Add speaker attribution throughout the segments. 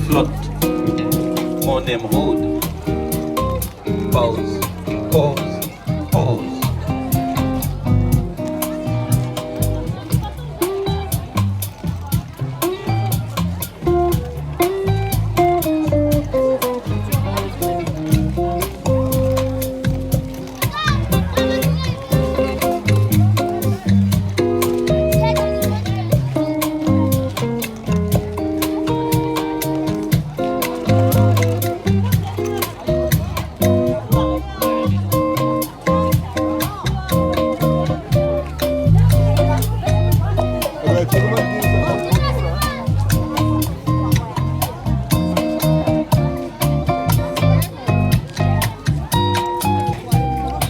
Speaker 1: flotte, mon émeraude. Pause, pause, pause.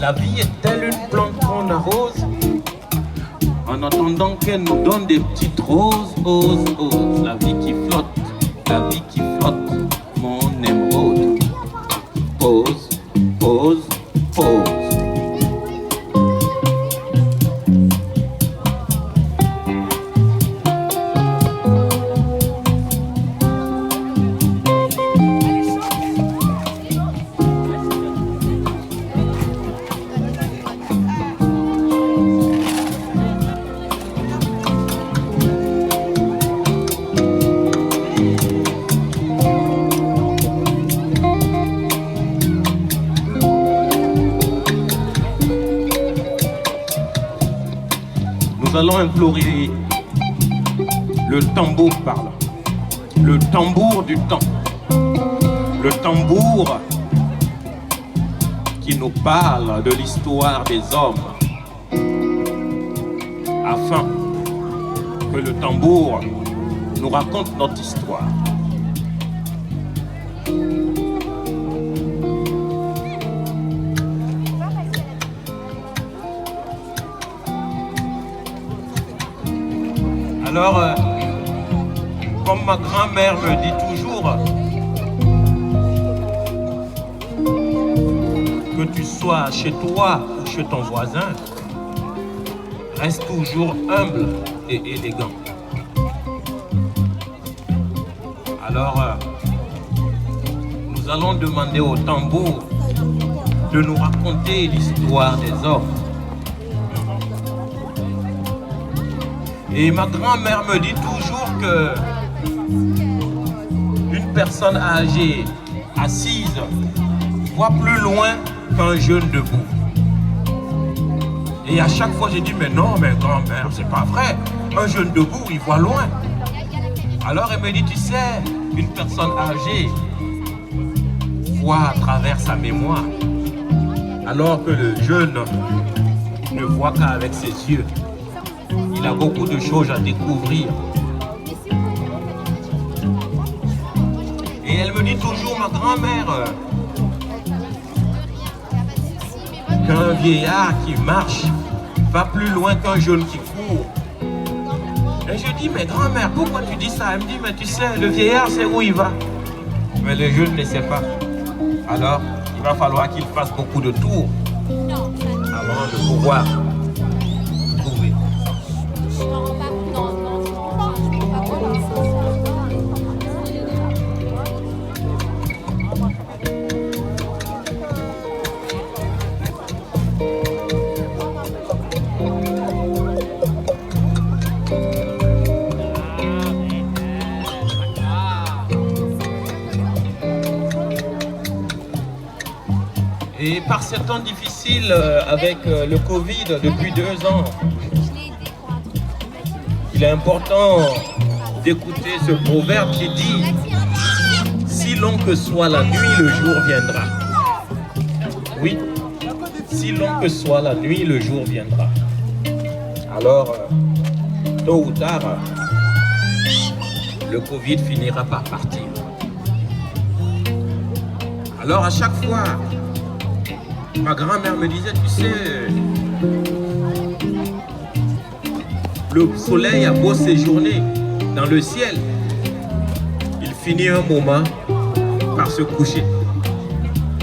Speaker 1: La vie est telle une plante qu'on arrose en attendant qu'elle nous donne des petites roses, roses, roses. La vie qui flotte, la vie qui flotte, mon émeraude. Pause, pause, pause. Nous allons implorer le tambour parlant, le tambour du temps, le tambour qui nous parle de l'histoire des hommes, afin que le tambour nous raconte notre histoire. Alors, comme ma grand-mère me dit toujours, que tu sois chez toi ou chez ton voisin, reste toujours humble et élégant. Alors, nous allons demander au tambour de nous raconter l'histoire des hommes. Et ma grand-mère me dit toujours que une personne âgée, assise, voit plus loin qu'un jeune debout. Et à chaque fois, j'ai dit, mais non, mais grand-mère, c'est pas vrai. Un jeune debout, il voit loin. Alors elle me dit, tu sais, une personne âgée voit à travers sa mémoire, alors que le jeune ne voit qu'avec ses yeux. Il a beaucoup de choses à découvrir. Et elle me dit toujours, ma grand-mère, qu'un vieillard qui marche va plus loin qu'un jeune qui court. Et je dis, mais grand-mère, pourquoi tu dis ça? Elle me dit, mais tu sais, le vieillard sait où il va. Mais le jeune ne sait pas. Alors, il va falloir qu'il fasse beaucoup de tours avant de pouvoir trouver. Et par ces temps difficiles avec le Covid depuis 2 ans, il est important d'écouter ce proverbe qui dit « Si long que soit la nuit, le jour viendra ». Oui, si long que soit la nuit, le jour viendra. Alors, tôt ou tard, le Covid finira par partir. Alors à chaque fois, ma grand-mère me disait, tu sais, le soleil a beau séjourner dans le ciel, il finit un moment par se coucher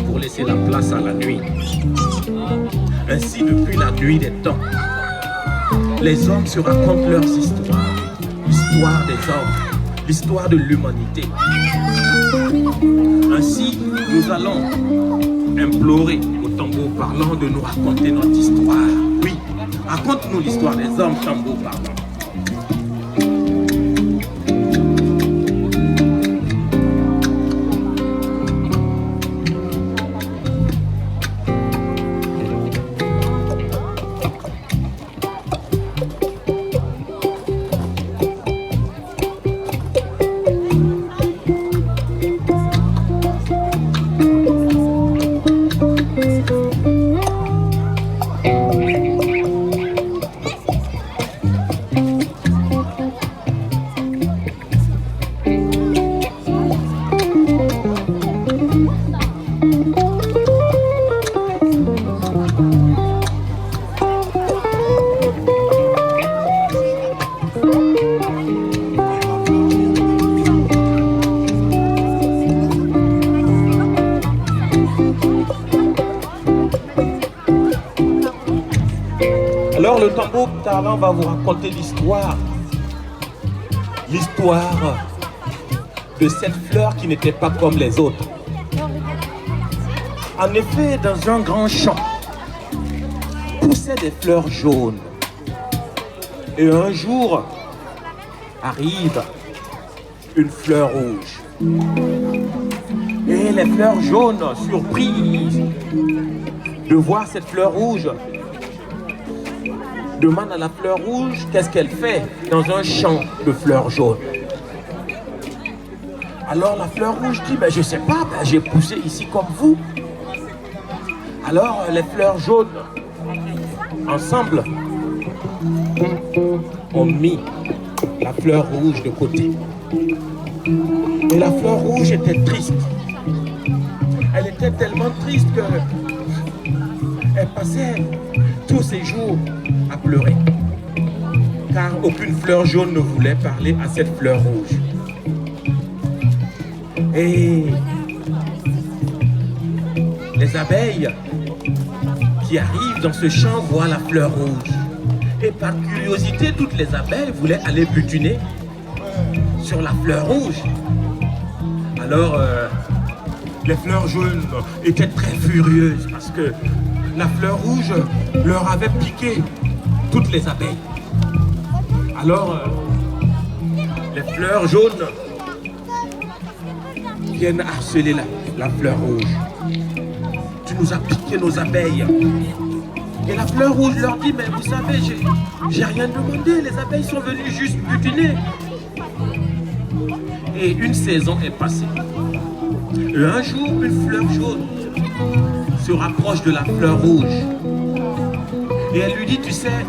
Speaker 1: pour laisser la place à la nuit. Ainsi, depuis la nuit des temps, les hommes se racontent leurs histoires, l'histoire des hommes, l'histoire de l'humanité. Ainsi, nous allons implorer au tambour parlant de nous raconter notre histoire. Oui, raconte-nous l'histoire des hommes tambour parlant. Alors le tambour parlant va vous raconter l'histoire de cette fleur qui n'était pas comme les autres. En effet, dans un grand champ, poussaient des fleurs jaunes. Et un jour, arrive une fleur rouge. Et les fleurs jaunes, surprises de voir cette fleur rouge, demandent à la fleur rouge qu'est-ce qu'elle fait dans un champ de fleurs jaunes. Alors la fleur rouge dit, je ne sais pas, j'ai poussé ici comme vous. Alors les fleurs jaunes, ensemble, ont mis la fleur rouge de côté. Et la fleur rouge était triste. Elle était tellement triste qu'elle passait tous ses jours à pleurer. Car aucune fleur jaune ne voulait parler à cette fleur rouge. Et les abeilles qui arrivent dans ce champ voient la fleur rouge. Et par curiosité, toutes les abeilles voulaient aller butiner sur la fleur rouge. Alors, les fleurs jaunes étaient très furieuses parce que la fleur rouge leur avait piqué toutes les abeilles. Alors, les fleurs jaunes viennent harceler la fleur rouge. Tu nous as piqué nos abeilles. Et la fleur rouge leur dit, mais vous savez, j'ai rien demandé, les abeilles sont venues juste butiner. Et une saison est passée. Et un jour, une fleur jaune se rapproche de la fleur rouge. Et elle lui dit, tu sais,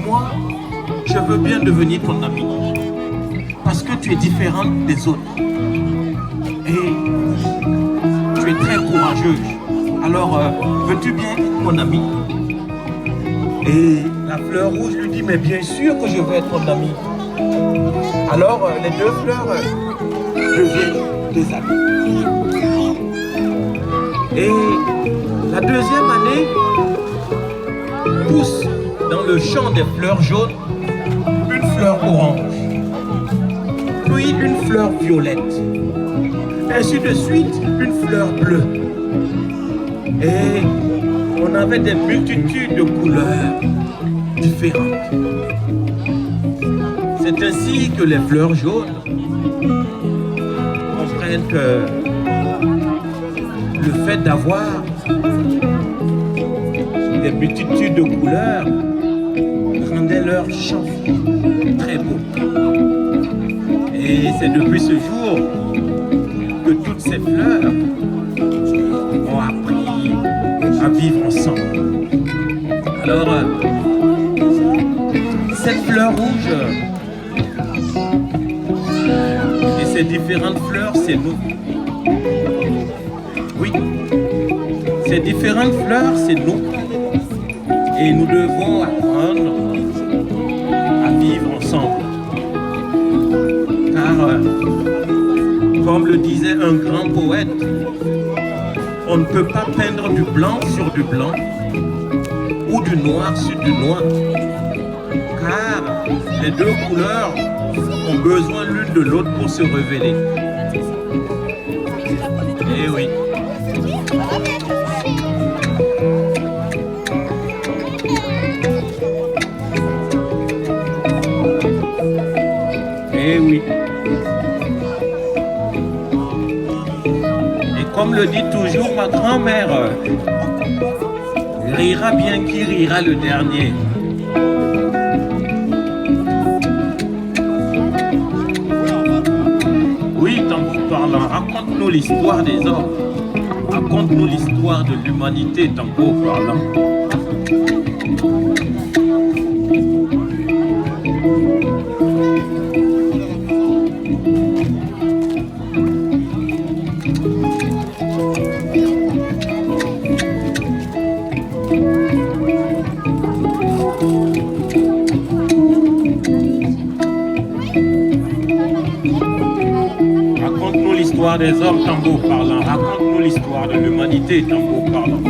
Speaker 1: moi, je veux bien devenir ton ami. Parce que tu es différente des autres. Et tu es très courageuse. Alors, veux-tu bien être mon ami? Et la fleur rouge lui dit, mais bien sûr que je veux être ton ami. Alors, les deux fleurs deviennent des amis. Et la deuxième année, pousse dans le champ des fleurs jaunes une fleur orange, puis une fleur violette, ainsi de suite une fleur bleue. Et on avait des multitudes de couleurs différentes. C'est ainsi que les fleurs jaunes comprennent que le fait d'avoir des multitudes de couleurs rendait leur champ très beau. Et c'est depuis ce jour que toutes ces fleurs ont appris à vivre ensemble. Alors, cette fleur rouge et ces différentes fleurs, c'est nous. Oui, ces différentes fleurs, c'est nous. Et nous devons apprendre à vivre ensemble. Car, comme le disait un grand poète, on ne peut pas peindre du blanc sur du blanc ou du noir sur du noir. Car les deux couleurs ont besoin l'une de l'autre pour se révéler. Eh oui. Eh oui. Et comme le dit toujours ma grand-mère, rira bien qui rira le dernier. Oui, tambour parlant, raconte-nous l'histoire des hommes. Raconte-nous l'histoire de l'humanité, tambour parlant. Raconte-nous l'histoire des hommes, tambour parlant. Raconte-nous l'histoire de l'humanité, tambour parlant.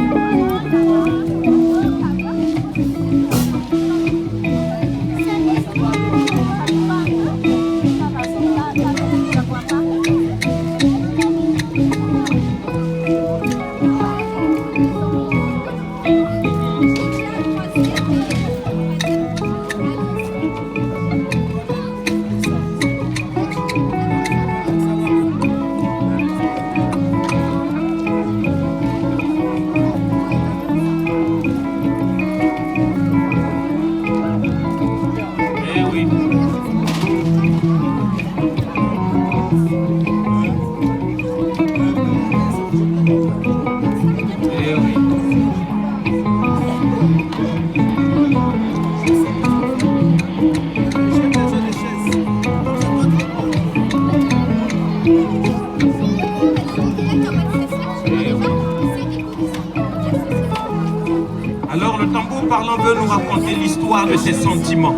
Speaker 1: Alors le tambour parlant veut nous raconter l'histoire de ces sentiments.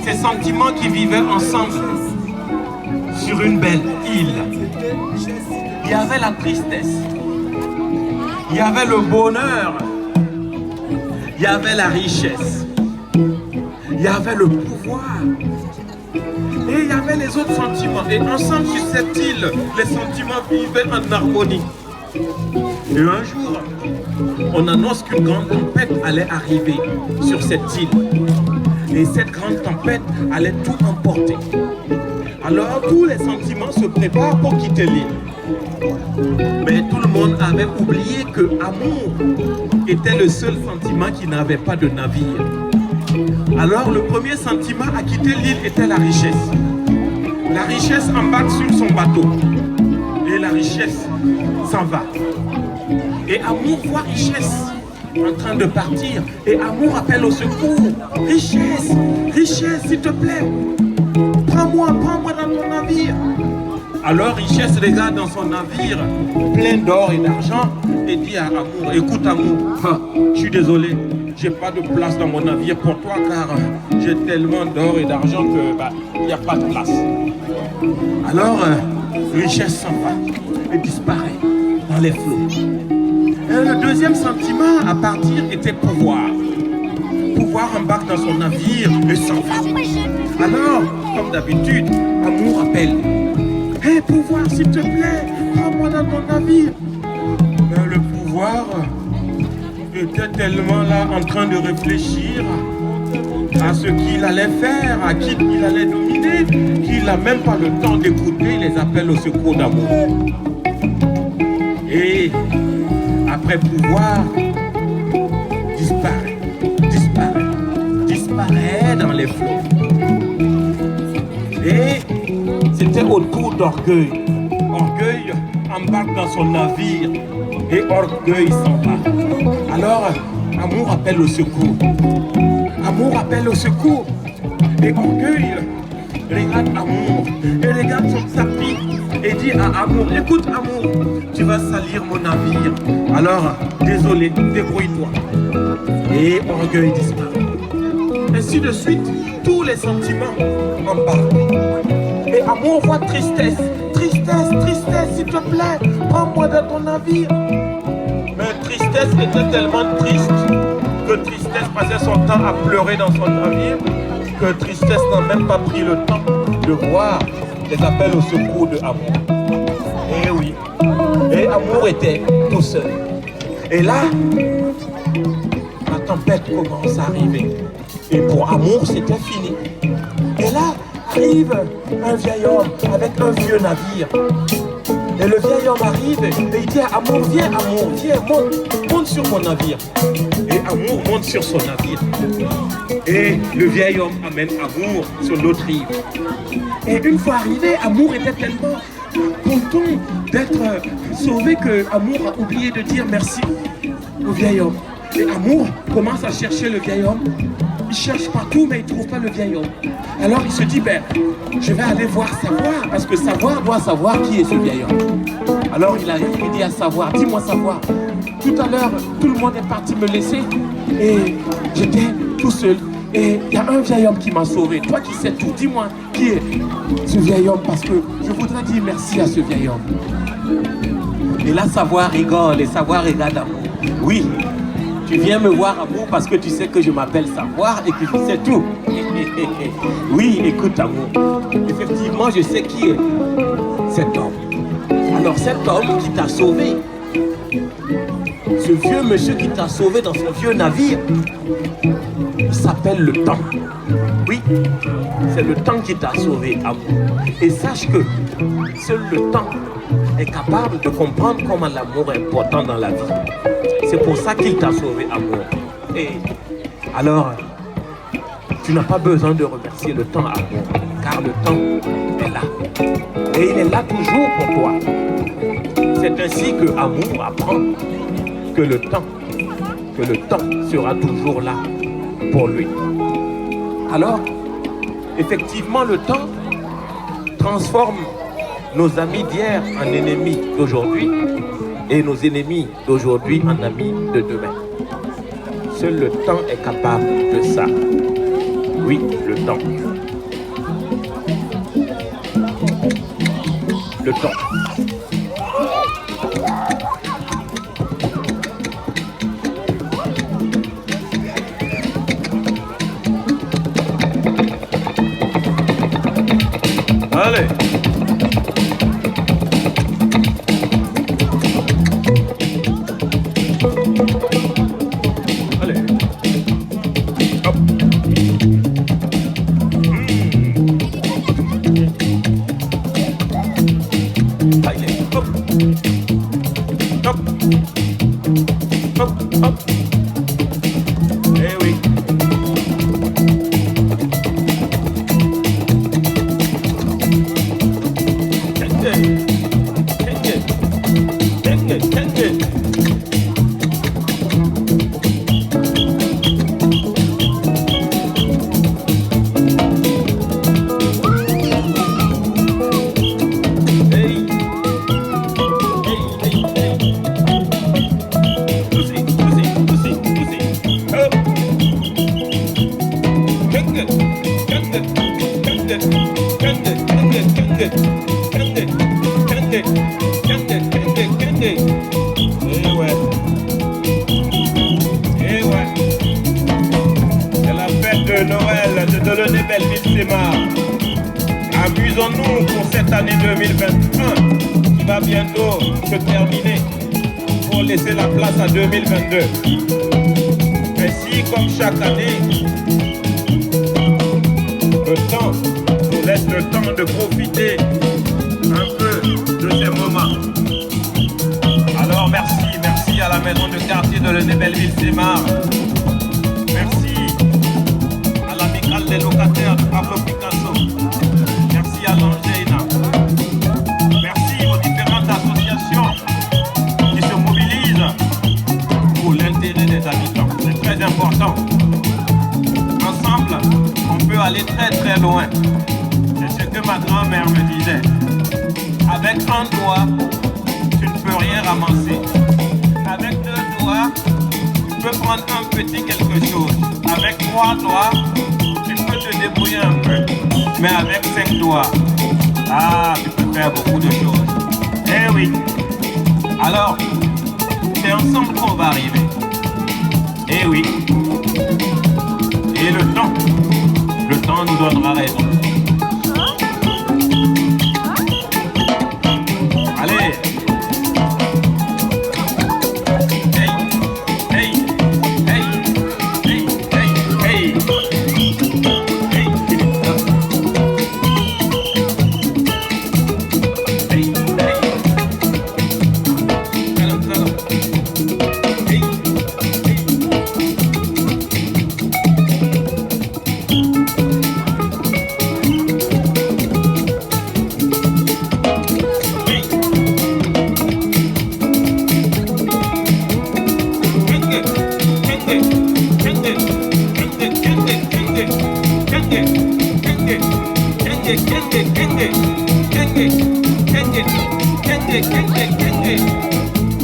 Speaker 1: Ces sentiments qui vivaient ensemble sur une belle île. Il y avait la tristesse, il y avait le bonheur, il y avait la richesse, il y avait le pouvoir et il y avait les autres sentiments. Et ensemble sur cette île, les sentiments vivaient en harmonie. Et un jour, on annonce qu'une grande tempête allait arriver sur cette île. Et cette grande tempête allait tout emporter. Alors tous les sentiments se préparent pour quitter l'île. Mais tout le monde avait oublié que l'amour était le seul sentiment qui n'avait pas de navire. Alors le premier sentiment à quitter l'île était la richesse. La richesse embarque sur son bateau. Et la richesse s'en va. Et amour voit richesse en train de partir. Et amour appelle au secours. Richesse, richesse, s'il te plaît. Prends-moi dans ton navire. Alors richesse regarde dans son navire plein d'or et d'argent et dit à amour, écoute amour, je suis désolé, j'ai pas de place dans mon navire pour toi car j'ai tellement d'or et d'argent que il n'y a pas de place. Alors richesse s'en va et disparaît dans les flots. Et le deuxième sentiment à partir était pouvoir. Pouvoir embarque dans son navire et s'en va. Alors, comme d'habitude, amour appelle. Hé, pouvoir, s'il te plaît, prends-moi dans ton navire. Mais le pouvoir était tellement là en train de réfléchir à ce qu'il allait faire, à qui il allait dominer, qu'il n'a même pas le temps d'écouter les appels au secours d'amour. Et après pouvoir, disparaît dans les flots. Et c'était au tour d'Orgueil. Orgueil embarque dans son navire et Orgueil s'en va. Alors, amour appelle au secours. Amour appelle au secours. Et Orgueil regarde amour et regarde son tapis et dit à amour, écoute amour, tu vas salir mon navire. Alors, désolé, débrouille-toi. Et Orgueil disparaît. Ainsi de suite, tous les sentiments embarquent. Et amour voit tristesse. Tristesse, tristesse, s'il te plaît, prends-moi dans ton navire. Mais tristesse était tellement triste que tristesse passait son temps à pleurer dans son navire, que tristesse n'a même pas pris le temps de voir les appels au secours de Amour. Et oui. Et Amour était tout seul. Et là, la tempête commence à arriver. Et pour Amour, c'était fini. Et là, arrive un vieil homme avec un vieux navire. Et le vieil homme arrive et il dit à Amour, viens, monte sur mon navire. Et Amour monte sur son navire. Et le vieil homme amène Amour sur l'autre rive. Et une fois arrivé, Amour était tellement content d'être sauvé que Amour a oublié de dire merci au vieil homme. Et Amour commence à chercher le vieil homme. Il cherche partout, mais il ne trouve pas le vieil homme. Alors il se dit, ben, je vais aller voir Savoir, parce que Savoir doit savoir qui est ce vieil homme. Alors il arrive, il dit à Savoir, dis-moi Savoir, tout à l'heure, tout le monde est parti me laisser, et j'étais tout seul. Et il y a un vieil homme qui m'a sauvé. Toi qui sais tout, dis-moi qui est ce vieil homme, parce que je voudrais dire merci à ce vieil homme. Et là, Savoir rigole, et Savoir regarde Amour. Oui, tu viens me voir, Amour, parce que tu sais que je m'appelle Savoir et que je sais tout. Oui, écoute, Amour, effectivement, je sais qui est cet homme. Alors, cet homme qui t'a sauvé, ce vieux monsieur qui t'a sauvé dans son vieux navire, il s'appelle le temps. Oui, c'est le temps qui t'a sauvé, Amour. Et sache que seul le temps est capable de comprendre comment l'amour est important dans la vie. C'est pour ça qu'il t'a sauvé, Amour. Et alors, tu n'as pas besoin de remercier le temps, Amour, car le temps est là. Et il est là toujours pour toi. C'est ainsi que Amour apprend que le temps sera toujours là pour lui. Alors, effectivement, le temps transforme nos amis d'hier en ennemis d'aujourd'hui et nos ennemis d'aujourd'hui en amis de demain. Seul le temps est capable de ça. Oui, le temps. Le temps. Allez. Allez. Hop. Allez. Hop. Hop. Hop. Hop. Eh oui. Amusons-nous pour cette année 2021 qui va bientôt se terminer pour laisser la place à 2022. Ainsi, comme chaque année, le temps nous laisse le temps de profiter un peu de ces moments. Alors merci à la maison de quartier de l'Aîné Belleville-Sémar. Merci à l'amicale des locataires de Pablo Picasso. Merci à l'Angéina. Merci aux différentes associations qui se mobilisent pour l'intérêt des habitants. C'est très important. Ensemble, on peut aller très très loin. C'est ce que ma grand-mère me disait. Avec un doigt, tu ne peux rien ramasser. Avec deux doigts, tu peux prendre un petit quelque chose. Avec trois doigts, tu peux te débrouiller un peu. Mais avec 5 doigts, tu peux faire beaucoup de choses. Eh oui. Alors, c'est ensemble qu'on va arriver. Eh oui. Et le temps nous donnera raison.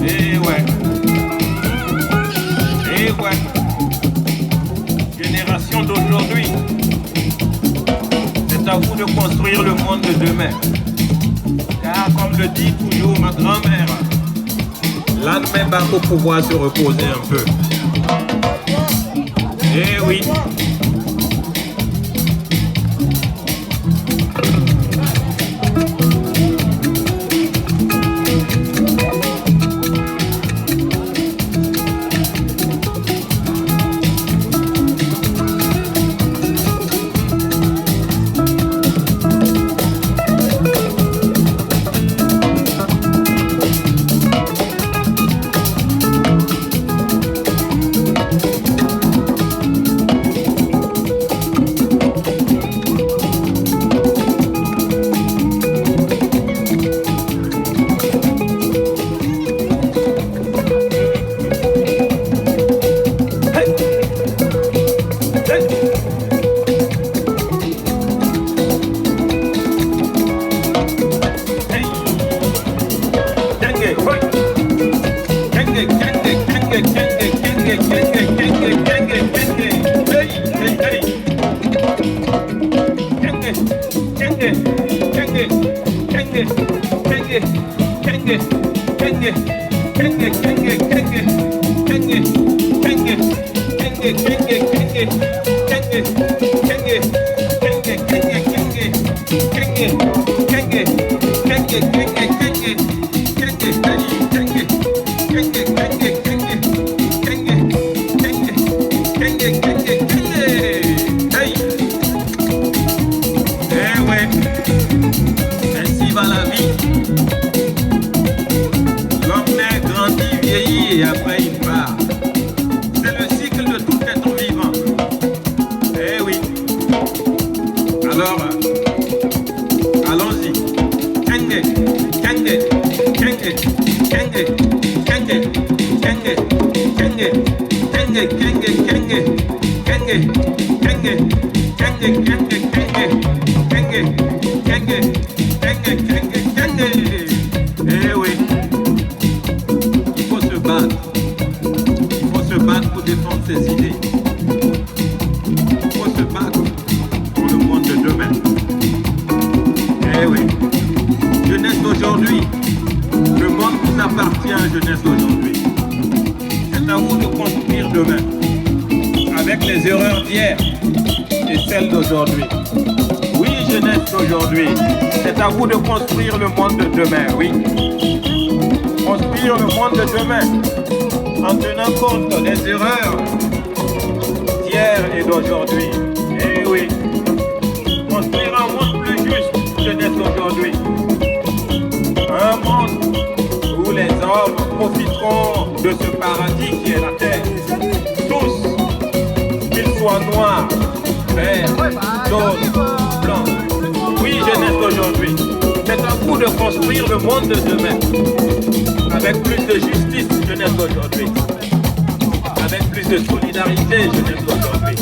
Speaker 1: Eh ouais. Eh ouais. Génération d'aujourd'hui, c'est à vous de construire le monde de demain. Car comme le dit toujours ma grand-mère, l'âne même va pour pouvoir se reposer un peu. Eh oui. Et après il part. C'est le cycle de tout être vivant. Eh oui. Alors, allons-y. Kenge, kenge, kenge, kenge, kenge, kenge, kenge, kenge, kenge, kenge, kenge, kenge, kenge, kenge, kenge, kenge, kenge, kenge, kenge. Eh oui. Il faut se battre pour défendre ses idées. Il faut se battre pour le monde de demain. Eh oui. Jeunesse d'aujourd'hui, le monde vous appartient, jeunesse d'aujourd'hui. C'est à vous de construire demain, avec les erreurs d'hier et celles d'aujourd'hui. Oui, jeunesse d'aujourd'hui, c'est à vous de construire le monde de demain, oui. Construire le monde de demain en tenant compte des erreurs d'hier et d'aujourd'hui. Eh oui, construire un monde plus juste, jeunesse d'aujourd'hui. Un monde où les hommes profiteront de ce paradis qui est la terre. Tous, qu'ils soient noirs, verts, jaunes, blancs. Oui, jeunesse d'aujourd'hui, c'est à vous de construire le monde de demain. Avec plus de justice, jeunesse d'aujourd'hui. Avec plus de solidarité, jeunesse d'aujourd'hui.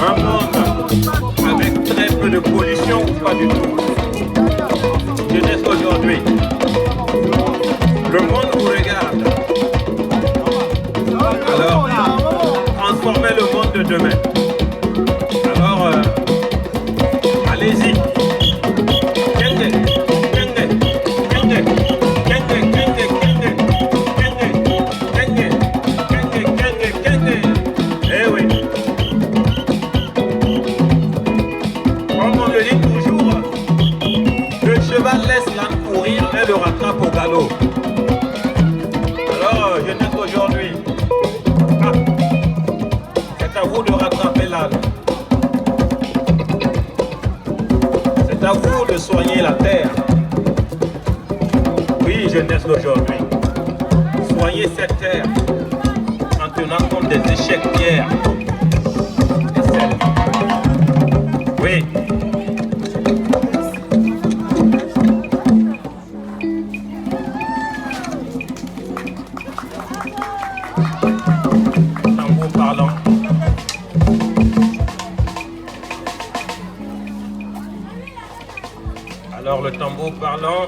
Speaker 1: Un monde avec très peu de pollution ou pas du tout. Jeunesse d'aujourd'hui. Le monde vous regarde. Alors, transformez le monde de demain. Alors, allez-y. Le rattrape au galop. Alors, jeunesse aujourd'hui, c'est à vous de rattraper l'âne. C'est à vous de soigner la terre. Oui, jeunesse d'aujourd'hui, soignez cette terre en tenant compte des échecs d'hier. Oui. Tambour parlant. Alors le tambour parlant.